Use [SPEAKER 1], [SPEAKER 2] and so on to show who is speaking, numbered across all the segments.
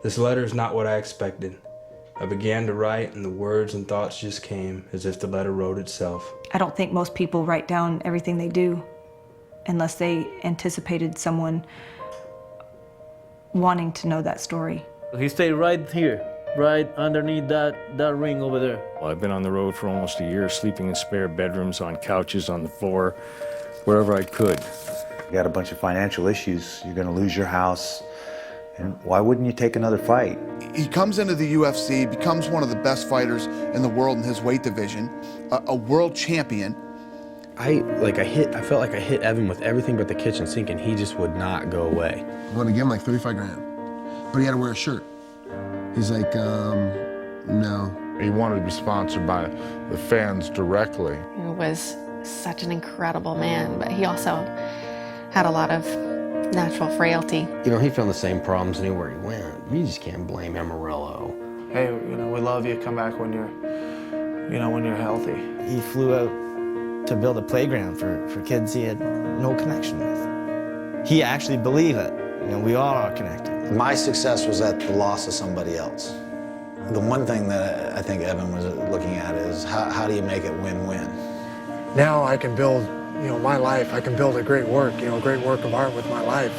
[SPEAKER 1] This letter is not what I expected. I began to write, and the words and thoughts just came as if the letter wrote itself.
[SPEAKER 2] I don't think most people write down everything they do unless they anticipated someone wanting to know that story.
[SPEAKER 3] He stayed right here, right underneath that ring over there.
[SPEAKER 4] Well, I've been on the road for almost a year, sleeping in spare bedrooms, on couches, on the floor, wherever I could.
[SPEAKER 5] You got a bunch of financial issues, you're gonna lose your house, and why wouldn't you take another fight?
[SPEAKER 6] He comes into the UFC, becomes one of the best fighters in the world in his weight division, a world champion.
[SPEAKER 7] I felt like I hit Evan with everything but the kitchen sink, and he just would not go away.
[SPEAKER 8] I'm gonna give him like 35 grand, but he had to wear a shirt. He's like, no.
[SPEAKER 9] He wanted to be sponsored by the fans directly.
[SPEAKER 10] He was such an incredible man, but he also had a lot of natural frailty.
[SPEAKER 7] You know, he found the same problems anywhere he went. You just can't blame Amarillo.
[SPEAKER 11] Hey, you know, we love you. Come back when you're healthy.
[SPEAKER 12] He flew out to build a playground for kids he had no connection with. He actually believed it. You know, we all are connected.
[SPEAKER 13] My success was at the loss of somebody else. The one thing that I think Evan was looking at is how do you make it win-win?
[SPEAKER 14] Now I can build, you know, my life. I can build a great work, you know, a great work of art with my life.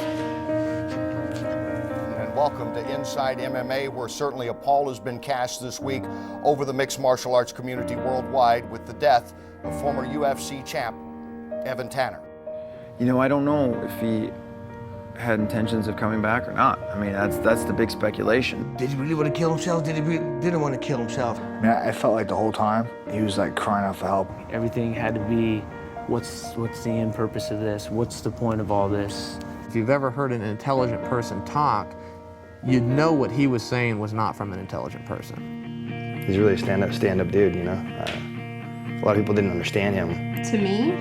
[SPEAKER 15] And welcome to Inside MMA, where certainly a pall has been cast this week over the mixed martial arts community worldwide with the death of former UFC champ Evan Tanner.
[SPEAKER 16] You know, I don't know if he had intentions of coming back or not. I mean, that's the big speculation.
[SPEAKER 17] Did he really want to kill himself? Did he didn't want to kill himself?
[SPEAKER 18] I mean, I felt like the whole time he was like crying out for help.
[SPEAKER 3] Everything had to be, what's the end purpose of this? What's the point of all this?
[SPEAKER 11] If you've ever heard an intelligent person talk, you'd know what he was saying was not from an intelligent person.
[SPEAKER 19] He's really a stand-up dude, you know? A lot of people didn't understand him.
[SPEAKER 20] To me,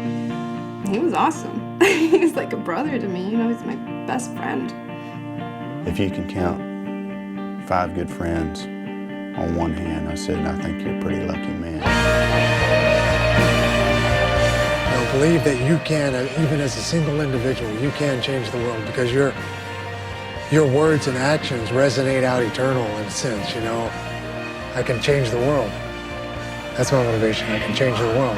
[SPEAKER 20] he was awesome. He was like a brother to me, you know, he's my best friend.
[SPEAKER 7] If you can count 5 good friends on one hand, I said, I think you're a pretty lucky man.
[SPEAKER 14] You know, believe that you can, even as a single individual, you can change the world because your words and actions resonate out eternal in a sense, you know. I can change the world. That's my motivation. I can change the world.